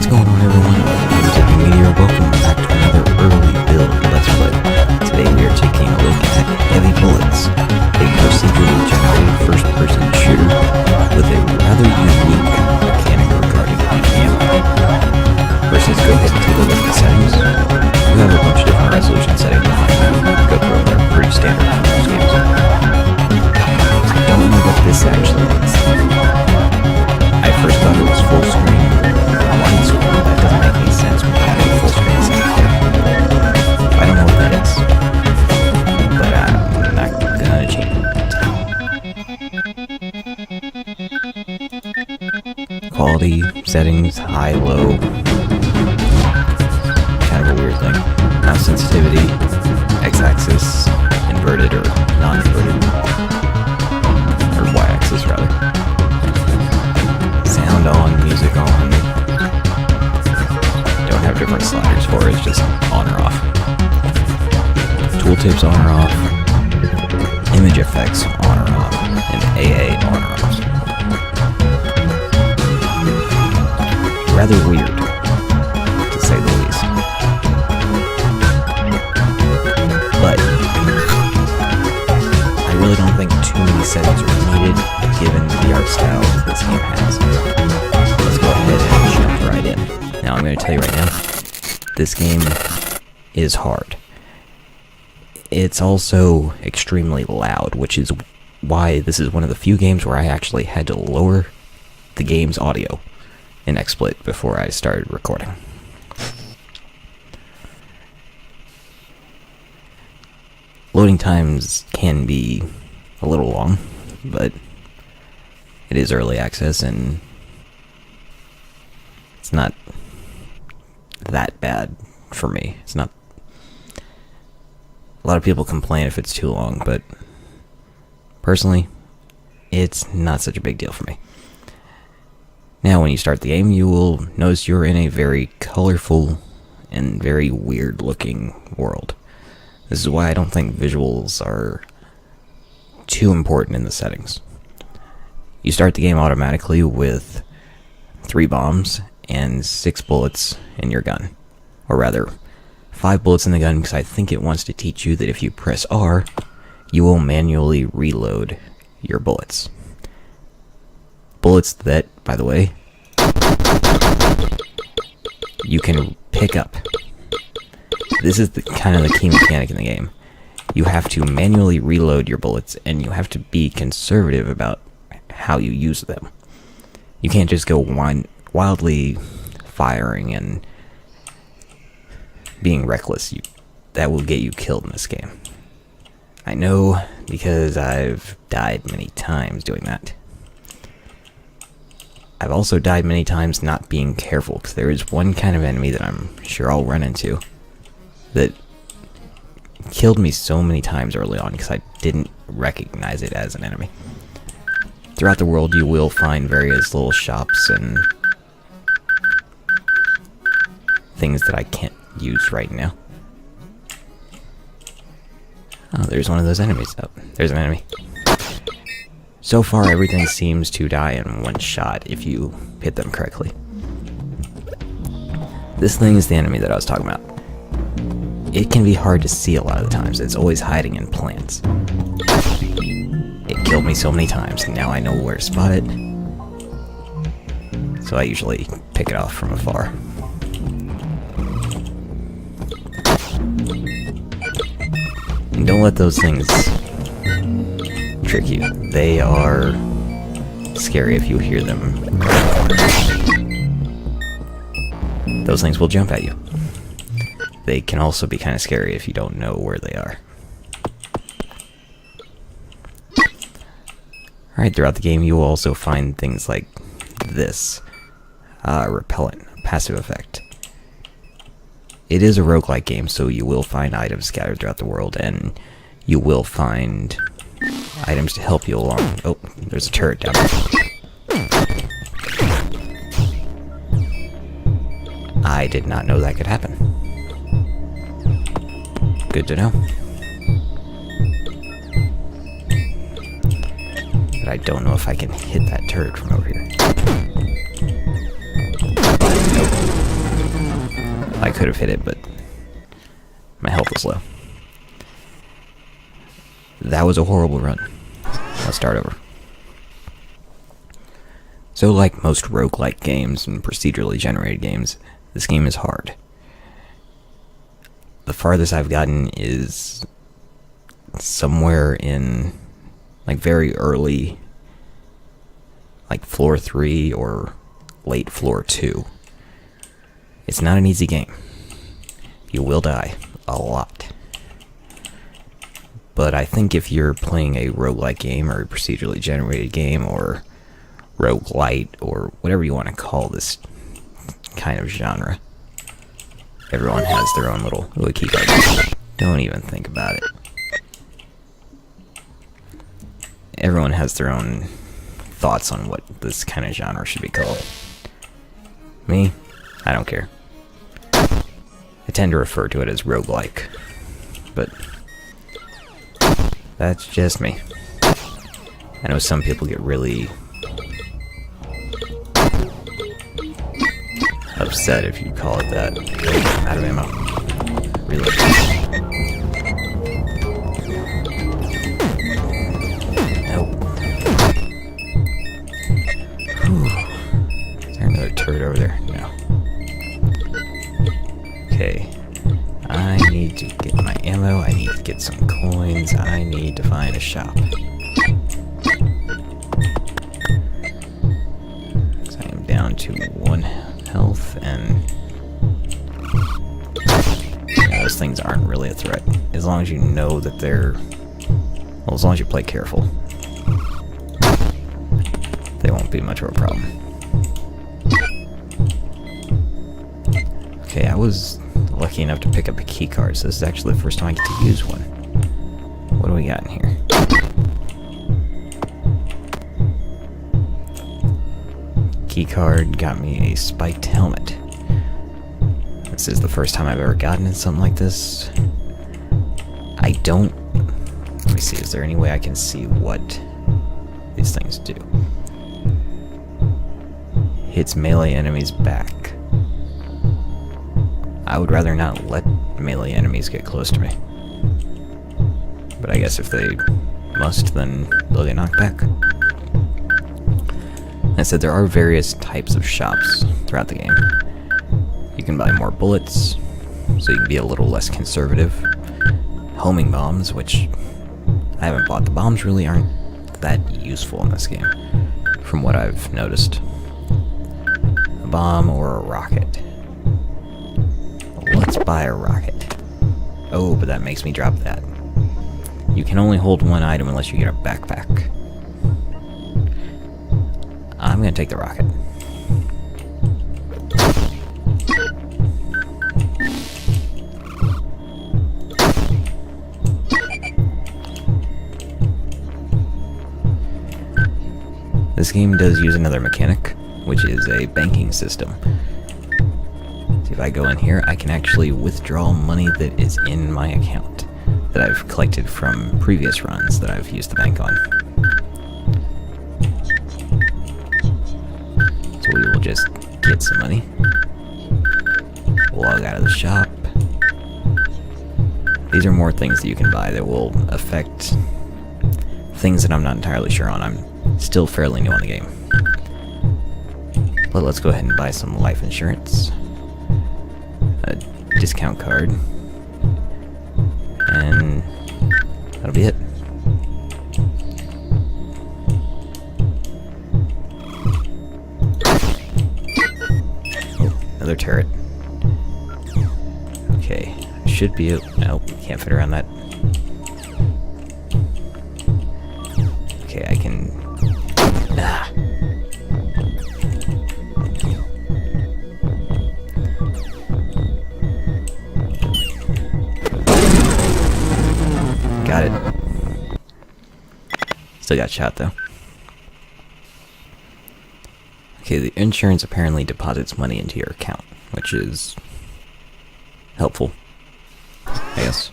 What's going on, everyone? I'm ZippingMeteor. Welcome back to another early build Let's Play. Today we are taking a look at Heavy Bullets, a procedurally generated first-person shooter with a rather unique mechanic regarding ammo. First, let's go ahead and take a look at the settings. We have a bunch of different resolution settings behind them. Go through them, they're pretty standard for most games. I don't know what this actually is. I first thought it was full screen widescreen. That doesn't make any sense when you have a full screen setting. I don't know what that is, but I'm not gonna change it. Quality settings, high, low. Kind of a weird thing. Mouse sensitivity, x-axis, inverted or non-inverted, or y-axis rather. Sound on, music on. Don't have different sliders for it, it's just on or off. Tooltips on or off. Image effects on or off. And AA on or off. Rather weird, to say the least. But I really don't think too many settings are needed given the art style this game has. Let's go ahead and jump right in. Now I'm going to tell you right now, this game is hard. It's also extremely loud, which is why this is one of the few games where I actually had to lower the game's audio in XSplit before I started recording. Loading times can be a little long, but it is early access and it's not that bad for me. It's not. A lot of people complain if it's too long, but personally, it's not such a big deal for me. Now, when you start the game, you will notice you're in a very colorful and very weird looking world. This is why I don't think visuals are too important in the settings. You start the game automatically with 3 bombs and 6 bullets in your gun. Or rather, 5 bullets in the gun, because I think it wants to teach you that if you press R, you will manually reload your bullets. Bullets that, by the way, you can pick up. This is kind of the key mechanic in the game. You have to manually reload your bullets, and you have to be conservative about how you use them. You can't just go wildly firing and being reckless. That will get you killed in this game. I know, because I've died many times doing that. I've also died many times not being careful, because there is one kind of enemy that I'm sure I'll run into that killed me so many times early on because I didn't recognize it as an enemy. Throughout the world, you will find various little shops and things that I can't use right now. Oh, there's one of those enemies. Oh, there's an enemy. So far, everything seems to die in one shot if you hit them correctly. This thing is the enemy that I was talking about. It can be hard to see a lot of the times. It's always hiding in plants. It killed me so many times, and now I know where to spot it. So I usually pick it off from afar. And don't let those things trick you. They are scary if you hear them. Those things will jump at you. They can also be kind of scary if you don't know where they are. Alright, throughout the game you will also find things like this. Repellent, passive effect. It is a roguelike game, so you will find items scattered throughout the world, and you will find items to help you along. Oh, there's a turret down there. I did not know that could happen. Good to know. But I don't know if I can hit that turret from over here. Nope. could have hit it, but my health was low. That was a horrible run. Let's start over. So like most roguelike games and procedurally generated games, this game is hard. The farthest I've gotten is somewhere in like very early, like floor 3 or late floor 2. It's not an easy game. You will die a lot. But I think if you're playing a roguelike game or a procedurally generated game or roguelite or whatever you want to call this kind of genre, everyone has their own little key card. Don't even think about it. Everyone has their own thoughts on what this kind of genre should be called. Me, I don't care. I tend to refer to it as roguelike, but that's just me. I know some people get really upset if you call it that. I'm out of ammo. Really. Is there another turret over there? No. Okay. I need to get my ammo. I need to get some coins. I need to find a shop. So I am down to 1 health, and those things aren't really a threat. As long as you know that they're... Well, as long as you play careful, they won't be much of a problem. Okay, I was lucky enough to pick up a key card, so this is actually the first time I get to use one. What do we got in here? Key card got me a spiked helmet. This is the first time I've ever gotten something like this. I don't... Let me see, is there any way I can see what these things do? Hits melee enemies back. I would rather not let melee enemies get close to me. But I guess if they must, then they'll get knocked back. I said there are various types of shops throughout the game. You can buy more bullets, so you can be a little less conservative. Homing bombs, which I haven't bought. The bombs really aren't that useful in this game, from what I've noticed. A bomb or a rocket. Let's buy a rocket. Oh, but that makes me drop that. You can only hold one item unless you get a backpack. I'm gonna take the rocket. This game does use another mechanic, which is a banking system. See, if I go in here, I can actually withdraw money that is in my account that I've collected from previous runs that I've used the bank on. So we will just get some money, log out of the shop. These are more things that you can buy that will affect things that I'm not entirely sure on. I'm still fairly new on the game. But let's go ahead and buy some life insurance. A discount card. And that'll be it. Oh, another turret. Okay, should be it. Nope, can't fit around that. Okay, I can... Ah. Got it. Still got shot though. Okay, the insurance apparently deposits money into your account, which is helpful, I guess.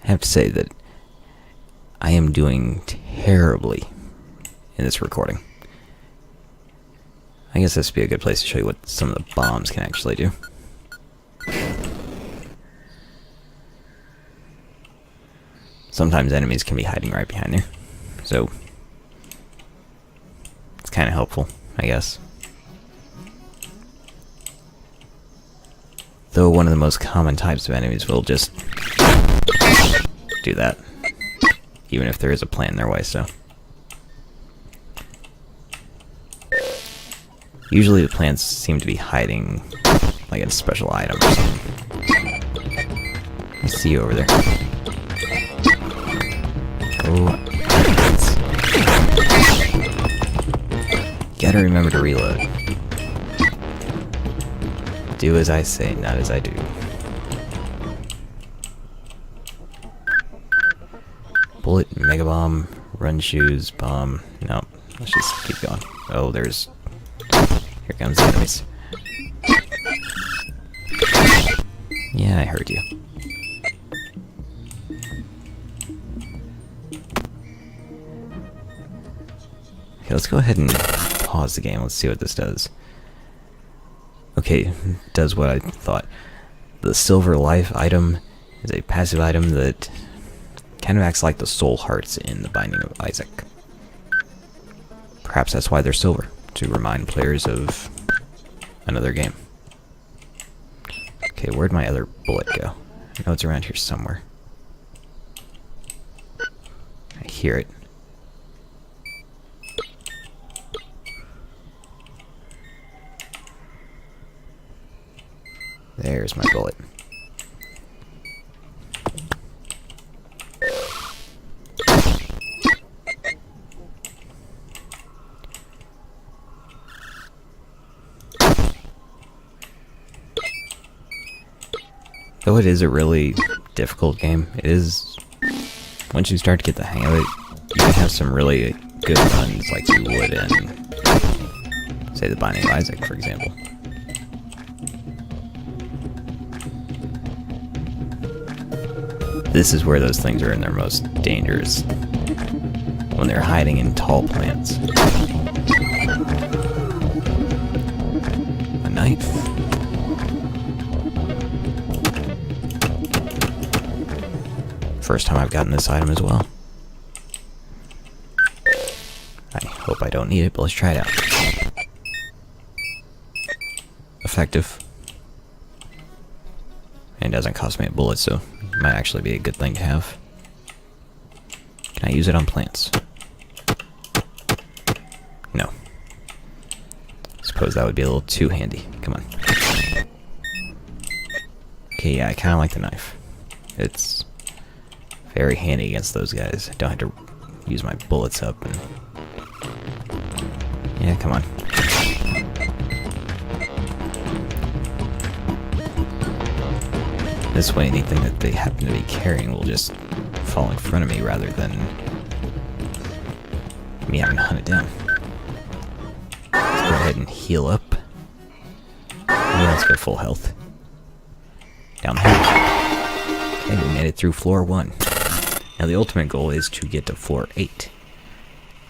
I have to say that I am doing terribly in this recording. I guess this would be a good place to show you what some of the bombs can actually do. Sometimes enemies can be hiding right behind there, so it's kind of helpful, I guess. Though one of the most common types of enemies will just do that, even if there is a plan in their way, so. Usually the plants seem to be hiding like a special item or something. I see you over there. Oh, gotta remember to reload. Do as I say, not as I do. Bullet, mega bomb, run shoes, bomb. No, let's just keep going. Oh, there's... Here comes the enemies. Yeah, I heard you. Okay, let's go ahead and pause the game. Let's see what this does. Okay, it does what I thought. The silver life item is a passive item that kind of acts like the soul hearts in the Binding of Isaac. Perhaps that's why they're silver, to remind players of another game. Okay, where'd my other bullet go? I know it's around here somewhere. I hear it. There's my bullet. Though it is a really difficult game, it is, once you start to get the hang of it, you can have some really good runs like you would in, say, the Binding of Isaac, for example. This is where those things are in their most dangerous, when they're hiding in tall plants. A knife? First time I've gotten this item as well. I hope I don't need it, but let's try it out. Effective. And doesn't cost me a bullet, so it might actually be a good thing to have. Can I use it on plants? No. Suppose that would be a little too handy. Come on. Okay, yeah, I kind of like the knife. It's very handy against those guys. I don't have to use my bullets up and... Yeah, come on. This way, anything that they happen to be carrying will just fall in front of me rather than me having to hunt it down. Let's go ahead and heal up. Yeah, let's go full health. Down the hatch. Okay, we made it through floor 1. Now the ultimate goal is to get to floor 8.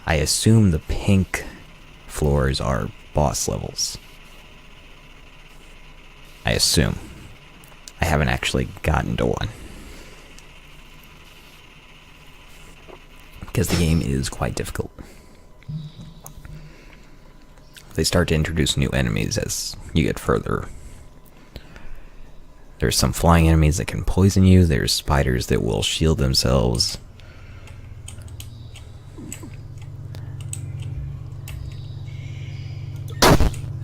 I assume the pink floors are boss levels. I assume. I haven't actually gotten to one. Because the game is quite difficult. They start to introduce new enemies as you get further. There's some flying enemies that can poison you. There's spiders that will shield themselves.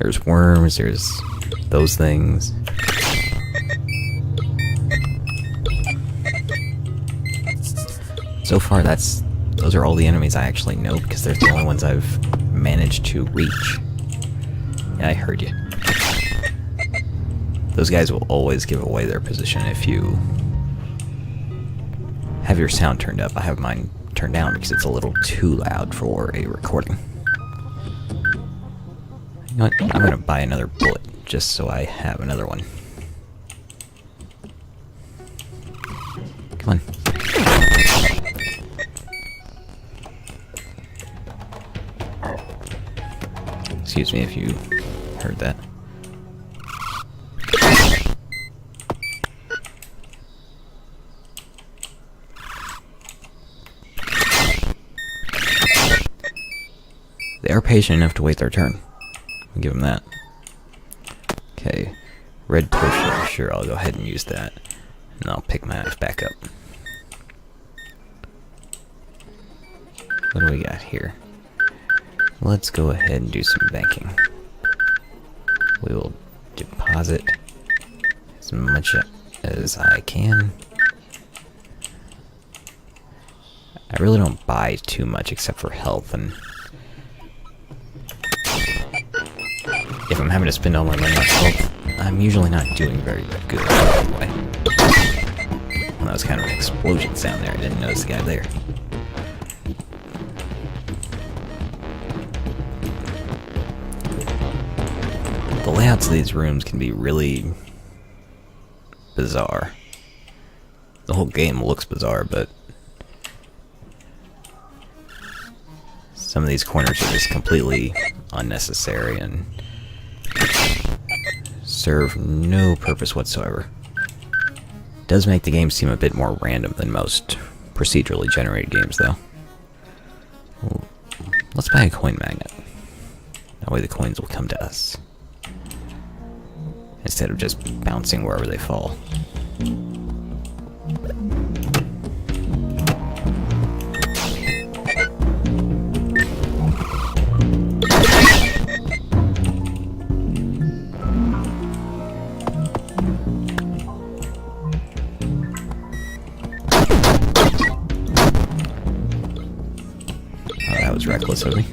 There's worms, there's those things. So far, those are all the enemies I actually know, because they're the only ones I've managed to reach. Yeah, I heard you. Those guys will always give away their position if you have your sound turned up. I have mine turned down because it's a little too loud for a recording. You know what? I'm gonna buy another bullet just so I have another one. Come on. Excuse me if you heard that. They are patient enough to wait their turn. I'll give them that. Okay, red potion. Sure, I'll go ahead and use that. And I'll pick my knife back up. What do we got here? Let's go ahead and do some banking. We will deposit as much as I can. I really don't buy too much except for health, and if I'm having to spend all my money on health, I'm usually not doing very good anyway. Well, that was kind of an explosion sound there. I didn't notice the guy there. The layouts of these rooms can be really bizarre. The whole game looks bizarre, but some of these corners are just completely unnecessary and serve no purpose whatsoever. It does make the game seem a bit more random than most procedurally generated games, though. Ooh, let's buy a coin magnet. That way the coins will come to us, instead of just bouncing wherever they fall. Oh, that was reckless of me.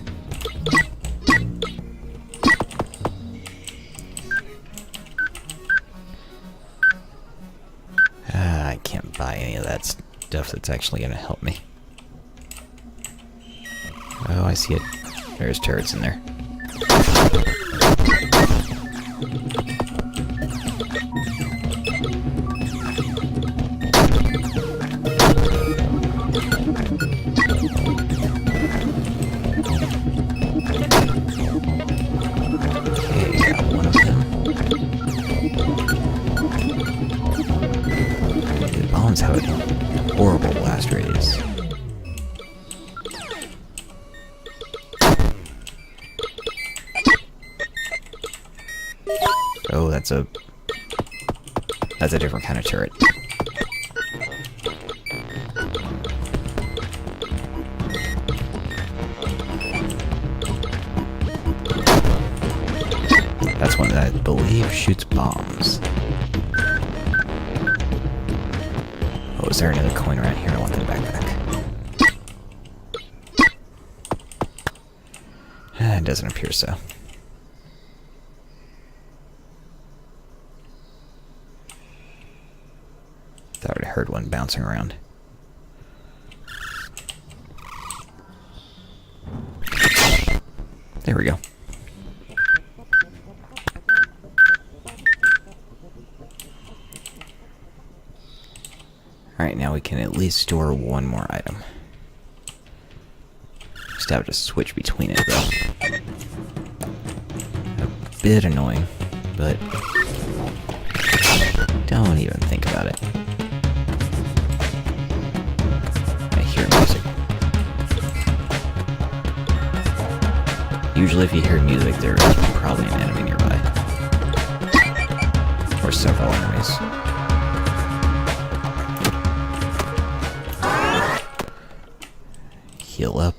I can't buy any of that stuff that's actually going to help me. Oh, I see it. There's turrets in there. Okay, got one of them. The bombs have a horrible blast radius. Oh, that's a different kind of turret. That's one that I believe shoots bombs. Oh, is there another coin around here? I want that backpack. It doesn't appear so. Thought I heard one bouncing around. There we go. Alright, now we can at least store one more item. Just have to switch between it, though. A bit annoying, but don't even think about it. I hear music. Usually if you hear music, there is probably an enemy nearby. Or several enemies. Heal up.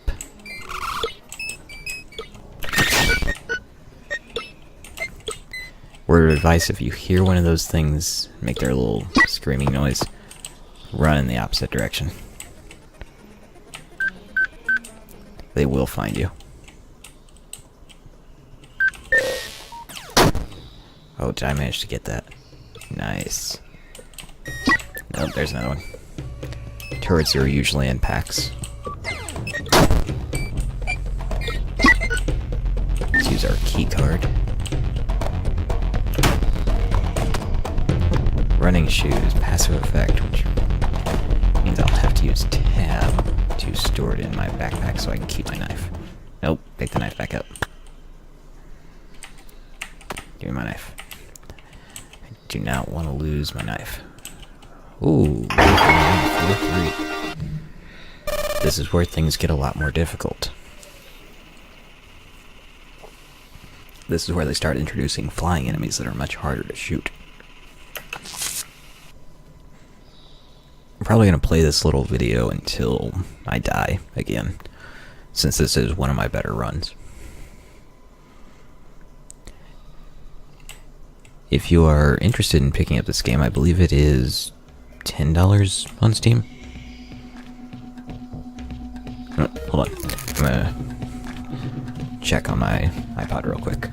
Word of advice, if you hear one of those things make their little screaming noise, run in the opposite direction. They will find you. Oh, did I manage to get that? Nice. Nope, there's another one. Turrets are usually in packs. Let's use our key card. Running shoes, passive effect, which means I'll have to use tab to store it in my backpack so I can keep my knife. Nope, pick the knife back up. Give me my knife. I do not want to lose my knife. Ooh, 4-3. This is where things get a lot more difficult. This is where they start introducing flying enemies that are much harder to shoot. I'm probably going to play this little video until I die again, since this is one of my better runs. If you are interested in picking up this game, I believe it is $10 on Steam. Oh, hold on. I'm gonna check on my iPod real quick.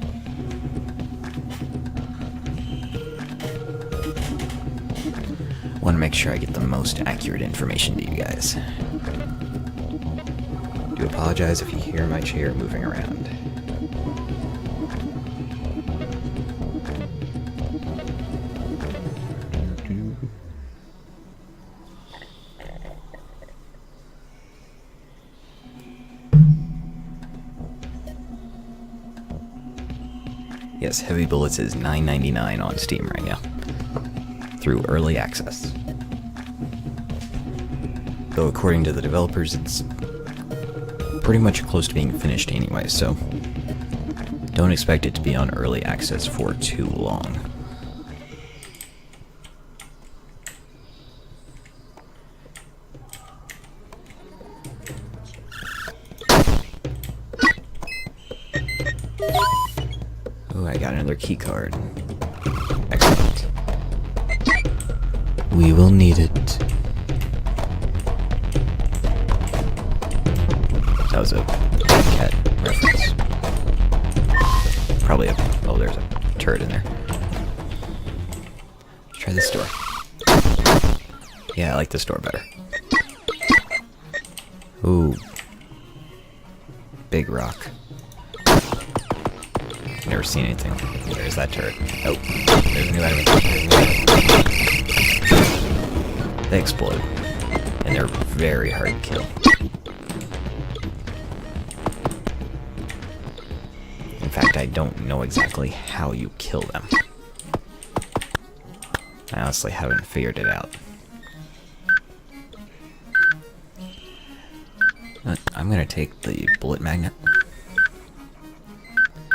Want to make sure I get the most accurate information to you guys. Do apologize if you hear my chair moving around. Yes, Heavy Bullets is $9.99 on Steam right now, through early access. Though according to the developers, it's pretty much close to being finished anyway, so don't expect it to be on early access for too long. Oh, I got another key card. Excellent. We will need it. That was a cat reference. Probably oh, there's a turret in there. Let's try this door. Yeah, I like this door better. Ooh. Big rock. Never seen anything. There's that turret. Oh, there's a new enemy. They explode. And they're very hard to kill. In fact, I don't know exactly how you kill them. I honestly haven't figured it out. But I'm gonna take the bullet magnet.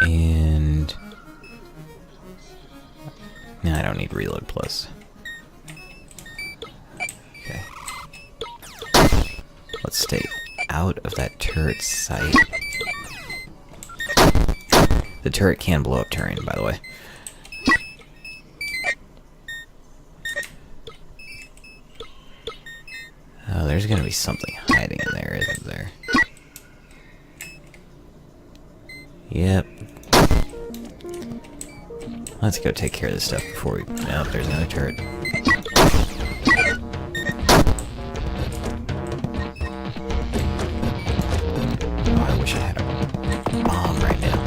And no, I don't need reload plus. Okay. Let's stay out of that turret's sight. The turret can blow up terrain, by the way. Oh, there's gonna be something hiding in there, isn't there? Yep. Let's go take care of this stuff before we... Nope, there's another turret. Oh, I wish I had a bomb right now.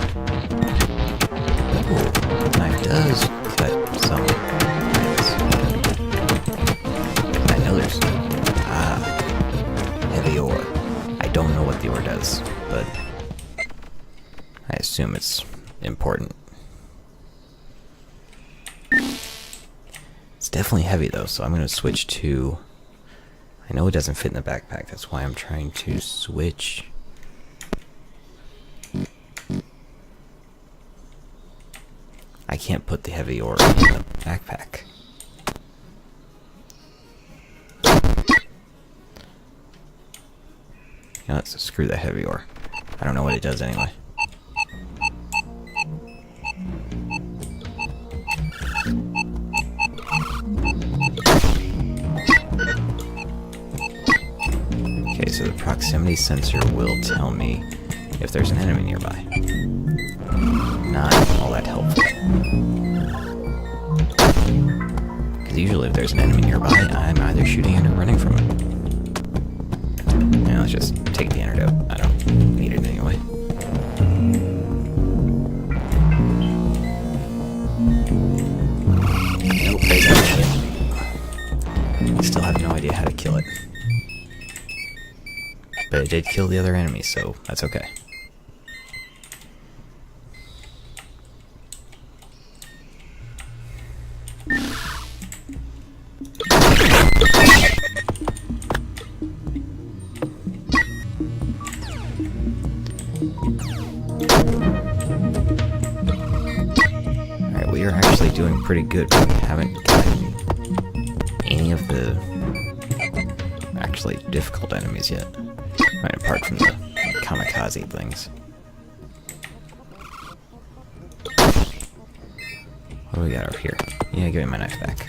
Ooh, knife does cut some things. I know there's... heavy ore. I don't know what the ore does, but I assume it's important. It's definitely heavy though, so I'm going to switch to... I know it doesn't fit in the backpack, that's why I'm trying to switch. I can't put the heavy ore in the backpack. Yeah, let's screw the heavy ore. I don't know what it does anyway. Okay, so the proximity sensor will tell me if there's an enemy nearby. Not all that helpful. Because usually if there's an enemy nearby, I'm either shooting it or running from it. Now let's just take the antidote. I don't need it anyway. Nope, there's no enemy. Still have no idea how to kill it. But it did kill the other enemy, so that's okay. we are actually doing pretty good. We haven't gotten any of the actually difficult enemies yet. Right, apart from the kamikaze things. What do we got over here? Yeah, give me my knife back.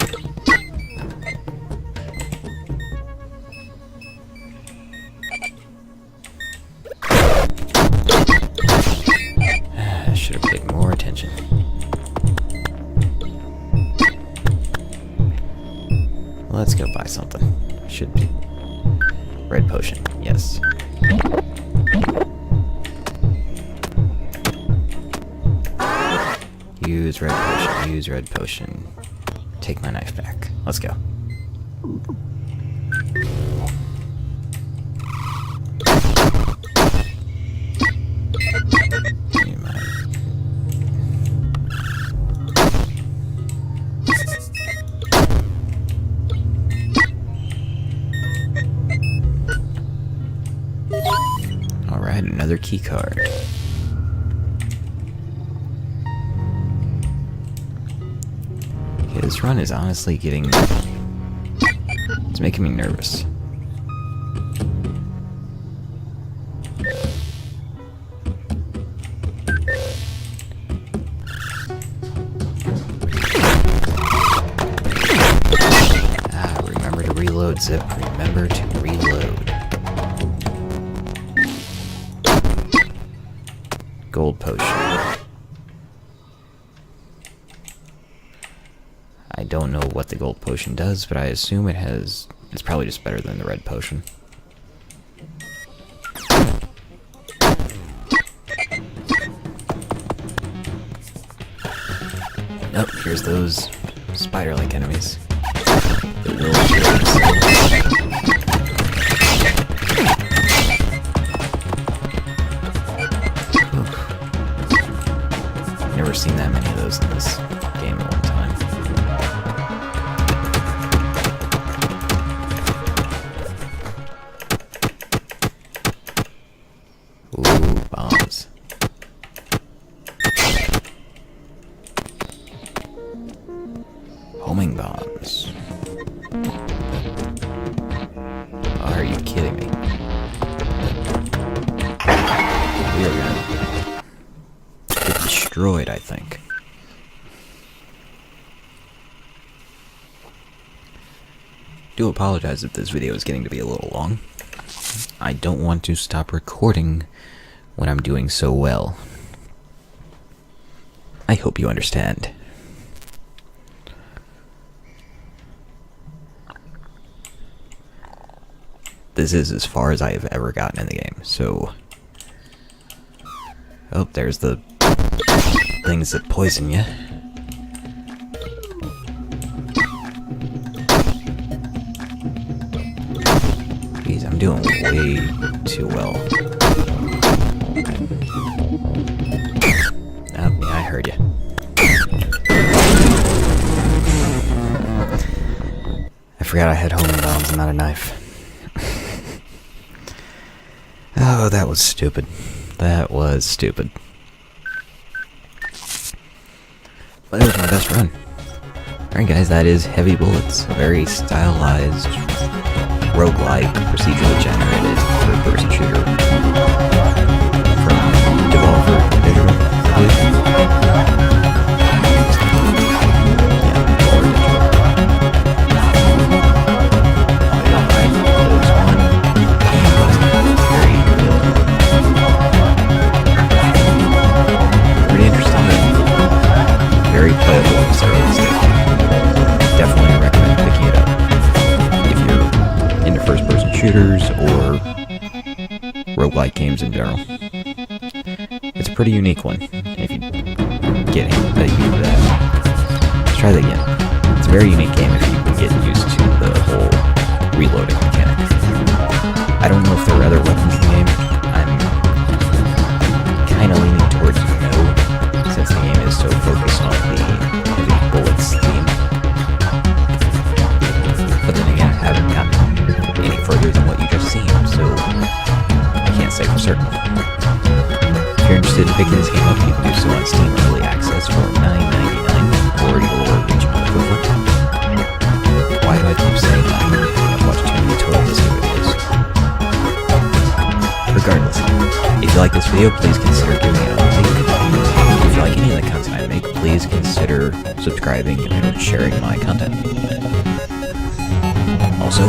I should have paid more attention. Let's go buy something. Should be. Red potion, yes. Use red potion, use red potion. Take my knife back. Let's go. Alright, another key card. This run is honestly getting... it's making me nervous. Remember to reload, Zip. Remember to reload. Gold potion. I don't know what the gold potion does, but I assume it has... it's probably just better than the red potion. Nope, here's those spider-like enemies. That will kill themselves. Never seen that many of those in this game at one time. Ooh, bombs. Homing bombs. Are you kidding me? We are gonna get destroyed, I think. Do apologize if this video is getting to be a little long. I don't want to stop recording when I'm doing so well. I hope you understand. This is as far as I have ever gotten in the game, so... oh, there's the things that poison you. Jeez, I'm doing way too well. Oh, yeah, I heard you. I forgot I had homing bombs and not a knife. Oh, that was stupid. That was stupid. But it was my best run. Alright guys, that is Heavy Bullets. A very stylized, roguelike, procedurally generated third-person shooter from Devolver Digital, I believe. Very playable, so definitely recommend picking it up if you're into first-person shooters or roguelike games in general. It's a pretty unique one if you get let's try that again. It's a very unique game if you can get used to the whole reloading mechanic. I don't know if there are other weapons in the game. I'm kind of leaning towards no, since the game is so focused on the Heavy Bullets theme. But then again, I haven't gotten any further than what you just seen, so I can't say for certain. If you're interested in picking this game up, you can do so on Steam Early Access for $9.99. story or reach a cliff over. Why do I keep saying that? I've watched too many Total Disney videos. Regardless, if you like this video, please consider giving it a like. If you like any of the content I make, please consider subscribing and sharing my content. Also,